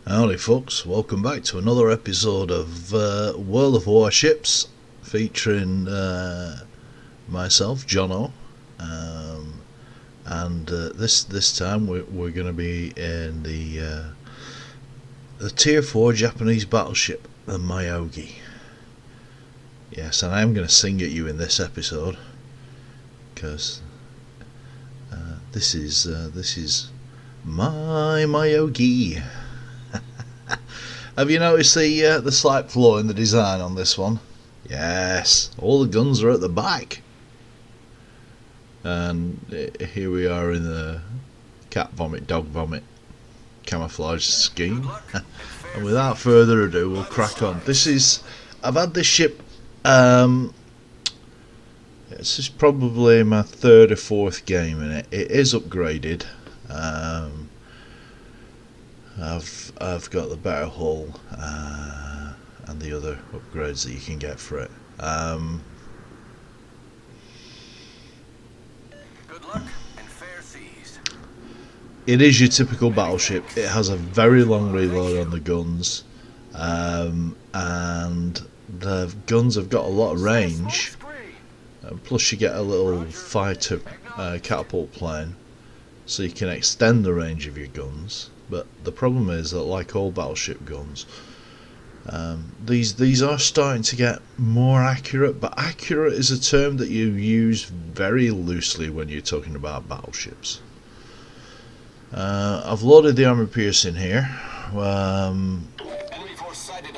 Howdy folks, welcome back to another episode of World of Warships featuring myself, Jono, and this time we're going to be in the Tier 4 Japanese battleship, the Myogi. Yes, and I am going to sing at you in this episode because this is my Myogi. Have you noticed the slight flaw in the design on this one? Yes, all the guns are at the back. And here we are in the cat vomit, dog vomit camouflage scheme. And without further ado, we'll crack on. I've had this ship, this is probably my third or fourth game in it. It is upgraded. I've got the better hull and the other upgrades that you can get for it. Good luck and fair seas. It is your typical battleship. It has a very long reload on the guns, and the guns have got a lot of range. Plus, you get a little fighter catapult plane, so you can extend the range of your guns. But the problem is that, like all battleship guns, these are starting to get more accurate, but accurate is a term that you use very loosely when you're talking about battleships. I've loaded the armor piercing here, but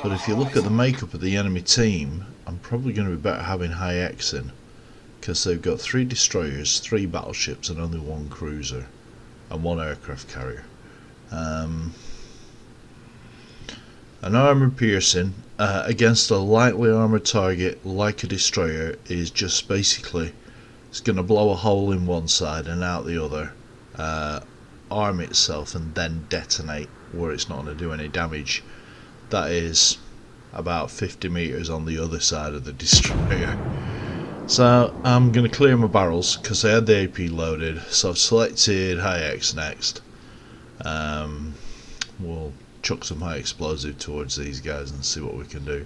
if you look at the makeup of the enemy team, I'm probably going to be better having high X in, because they've got 3 destroyers, 3 battleships and only 1 cruiser and 1 aircraft carrier. An armor piercing against a lightly armored target like a destroyer is just basically, it's going to blow a hole in one side and out the other, arm itself and then detonate where it's not going to do any damage. That is about 50 meters on the other side of the destroyer. So I'm going to clear my barrels because I had the AP loaded, so I've selected high X next. We'll chuck some high explosive towards these guys and see what we can do.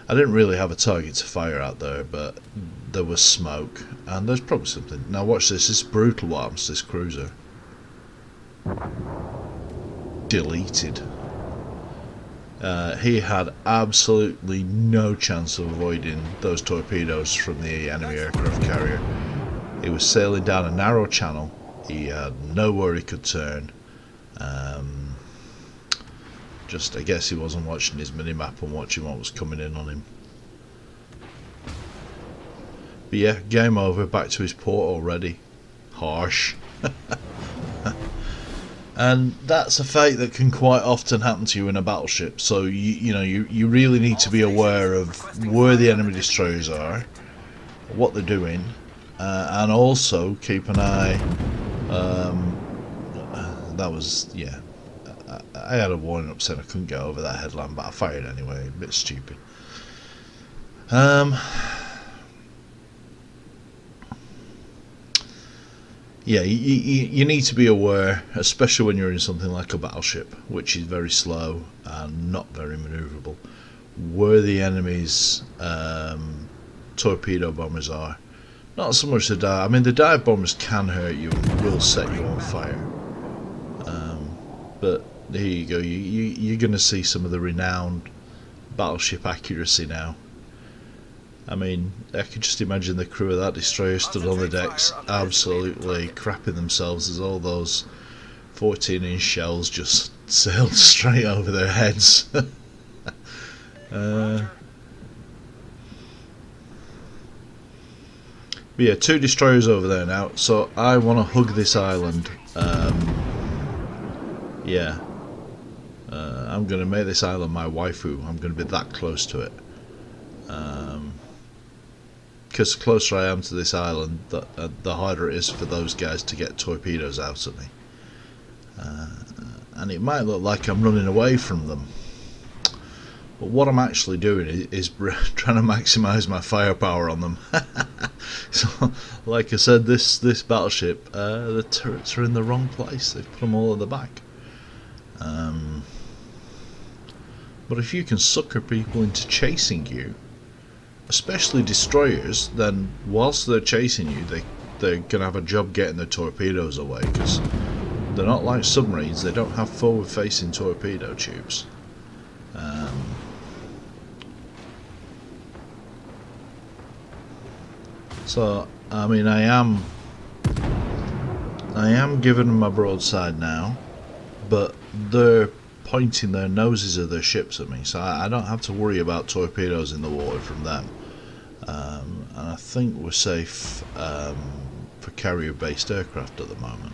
I didn't really have a target to fire out there, but there was smoke and there's probably something. Now watch this, it's brutal what happens to this cruiser. Deleted. He had absolutely no chance of avoiding those torpedoes from the enemy aircraft carrier. He was sailing down a narrow channel, he had nowhere he could turn. I guess he wasn't watching his minimap and watching what was coming in on him. But yeah, game over, back to his port already. Harsh. And that's a fate that can quite often happen to you in a battleship, so you really need to be aware of where the enemy destroyers are, what they're doing, and also keep an eye. That was, yeah, I had a warning up saying I couldn't get over that headland, but I fired anyway, a bit stupid. Yeah, you need to be aware, especially when you're in something like a battleship, which is very slow and not very manoeuvrable, where the enemy's torpedo bombers are. Not so much the dive. I mean, the dive bombers can hurt you and will set you on fire. But here you go. You're going to see some of the renowned battleship accuracy now. I mean, I could just imagine the crew of that destroyer stood on the decks absolutely crapping themselves as all those 14-inch shells just sailed straight over their heads. But yeah, 2 destroyers over there now, so I want to hug this island. Yeah, I'm going to make this island my waifu. I'm going to be that close to it. Because the closer I am to this island, the harder it is for those guys to get torpedoes out of me. And it might look like I'm running away from them, but what I'm actually doing is trying to maximise my firepower on them. So, like I said, this battleship, the turrets are in the wrong place. They've put them all at the back. But if you can sucker people into chasing you, especially destroyers, then whilst they're chasing you, they're going to have a job getting their torpedoes away, because they're not like submarines. They don't have forward-facing torpedo tubes. So, I mean, I am giving them my broadside now, but they're pointing their noses of their ships at me, so I don't have to worry about torpedoes in the water from them. And I think we're safe for carrier-based aircraft at the moment.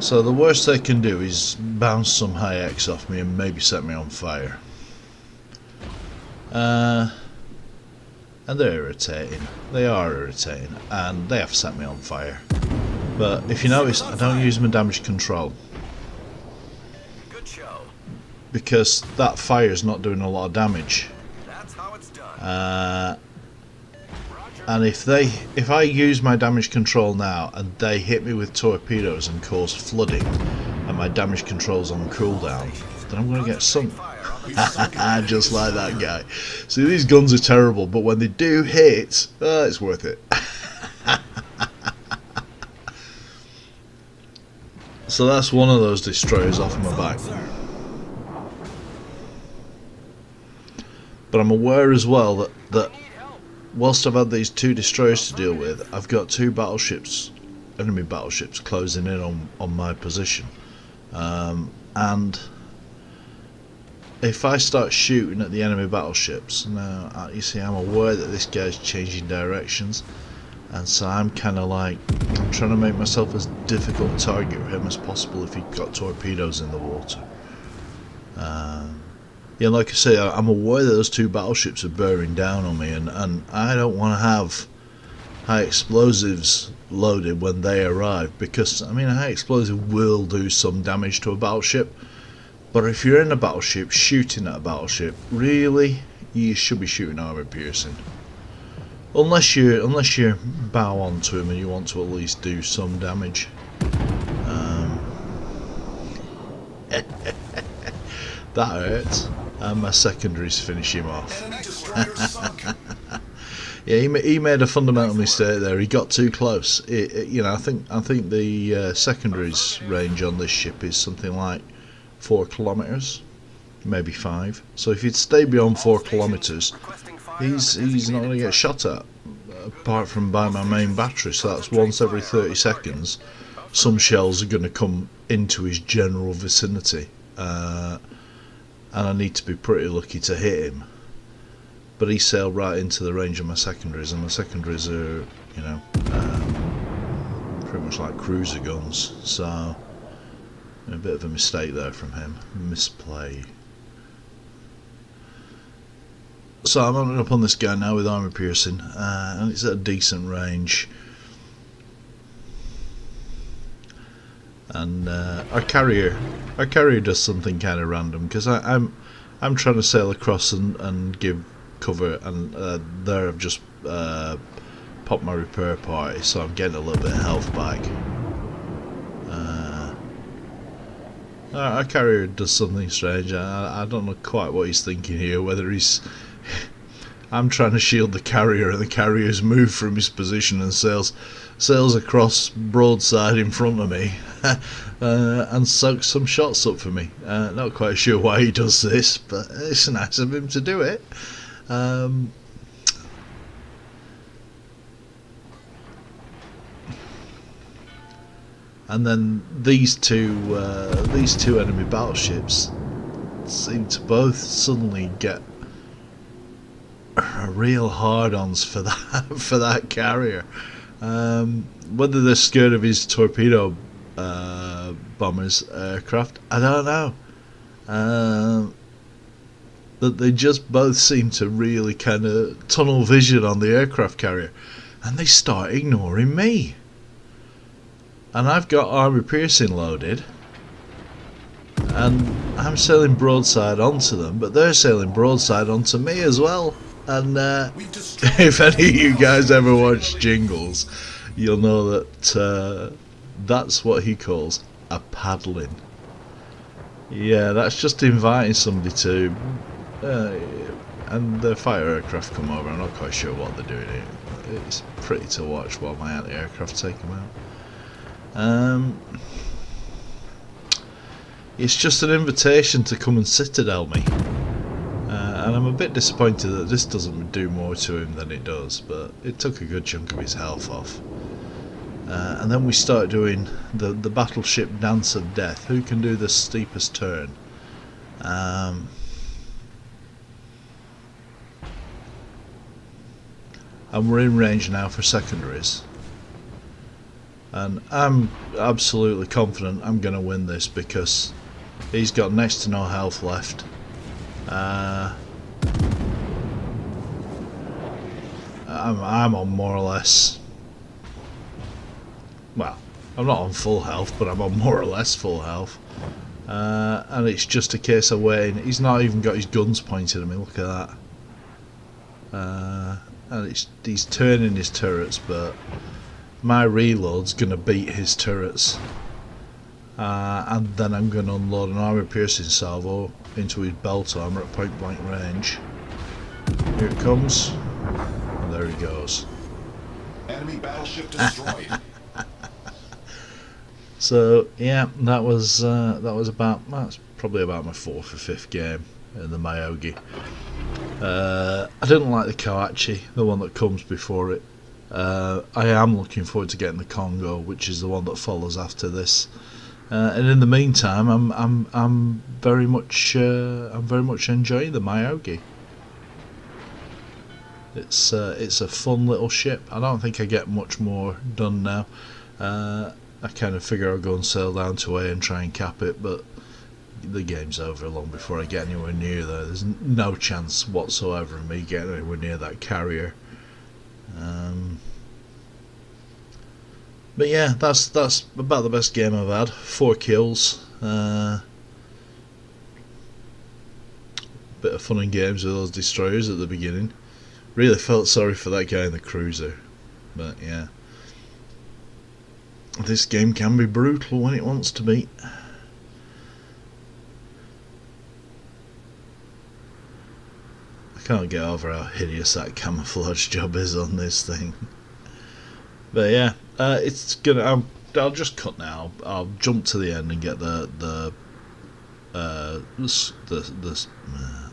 So the worst they can do is bounce some high X off me and maybe set me on fire. And they're irritating. They are irritating, and they have set me on fire. But if you notice, I don't use my damage control. Good show. Because that fire's not doing a lot of damage. That's how it's done. And if I use my damage control now and they hit me with torpedoes and cause flooding, and my damage control's on cooldown, then I'm going to get sunk. Just like that guy. See, these guns are terrible, but when they do hit, it's worth it. So that's one of those destroyers off my back. But I'm aware as well that whilst I've had these two destroyers to deal with, I've got two battleships, enemy battleships, closing in on my position. And if I start shooting at the enemy battleships, now you see I'm aware that this guy's changing directions, and so I'm kind of like, I'm trying to make myself as difficult a target for him as possible if he's got torpedoes in the water. Yeah, like I say, I'm aware that those two battleships are bearing down on me, and I don't want to have high explosives loaded when they arrive, because, I mean, a high explosive will do some damage to a battleship, but if you're in a battleship shooting at a battleship, really, you should be shooting armor piercing. Unless you bow onto him and you want to at least do some damage. That hurts. And my secondaries finish him off. Yeah, he made a fundamental mistake there. He got too close. You know, I think the secondaries range on this ship is something like 4 kilometers, maybe 5. So if he'd stay beyond 4 kilometers, he's not going to get shot at, apart from by my main battery. So that's once every 30 seconds, some shells are going to come into his general vicinity. And I need to be pretty lucky to hit him. But he sailed right into the range of my secondaries, and my secondaries are, you know, pretty much like cruiser guns. So a bit of a mistake there from him, misplay. So I'm mounted up on this guy now with armor piercing, and it's at a decent range. And our carrier does something kind of random, because I'm trying to sail across and give cover, and there I've just popped my repair party, so I'm getting a little bit of health back. Our carrier does something strange. I don't know quite what he's thinking here, whether he's I'm trying to shield the carrier, and the carrier's moved from his position and sails across broadside in front of me and soaks some shots up for me. Not quite sure why he does this, but it's nice of him to do it. And then these two enemy battleships seem to both suddenly get real hard-ons for that carrier. Whether they're scared of his torpedo bombers aircraft, I don't know. But they just both seem to really kind of tunnel vision on the aircraft carrier, and they start ignoring me. And I've got armor piercing loaded, and I'm sailing broadside onto them, but they're sailing broadside onto me as well. And if any of you guys ever watch Jingles, you'll know that that's what he calls a paddling. Yeah, that's just inviting somebody to, and the fighter aircraft come over. I'm not quite sure what they're doing here. It's pretty to watch while my anti-aircraft take them out. It's just an invitation to come and citadel me, and I'm a bit disappointed that this doesn't do more to him than it does, but it took a good chunk of his health off. And then we start doing the battleship dance of death. Who can do the steepest turn? And we're in range now for secondaries. And I'm absolutely confident I'm going to win this because he's got next to no health left. I'm on more or less. Well, I'm not on full health, but I'm on more or less full health. And it's just a case of waiting. He's not even got his guns pointed at me, look at that. And he's turning his turrets, but my reload's going to beat his turrets. And then I'm going to unload an armor-piercing salvo into his belt armor at point-blank range. Here it comes. And there he goes. Enemy battleship destroyed. So yeah, that's probably about my 4th or 5th game in the Myogi. I didn't like the Kawachi, the one that comes before it. I am looking forward to getting the Congo, which is the one that follows after this. And in the meantime, I'm very much enjoying the Myogi. It's a fun little ship. I don't think I get much more done now. I kind of figure I'll go and sail down to A and try and cap it, but the game's over long before I get anywhere near there. There's no chance whatsoever of me getting anywhere near that carrier. But yeah, that's about the best game I've had. 4 kills. Bit of fun and games with those destroyers at the beginning. Really felt sorry for that guy in the cruiser, but yeah. This game can be brutal when it wants to be. I can't get over how hideous that camouflage job is on this thing. But yeah, it's gonna. I'll just cut now. I'll jump to the end and get the I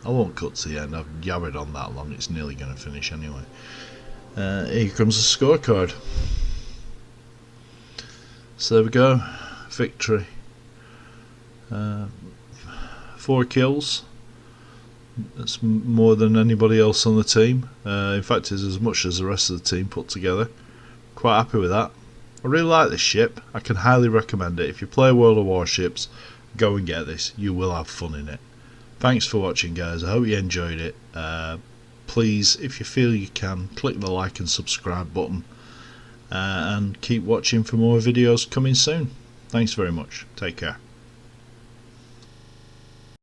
won't cut to the end. I've yabbered on that long. It's nearly going to finish anyway. Here comes the scorecard. So there we go. Victory. 4 kills. That's more than anybody else on the team. In fact, it's as much as the rest of the team put together. Quite happy with that. I really like this ship. I can highly recommend it. If you play World of Warships, go and get this. You will have fun in it. Thanks for watching, guys. I hope you enjoyed it. Please, if you feel you can, click the like and subscribe button. And keep watching for more videos coming soon. Thanks very much. Take care.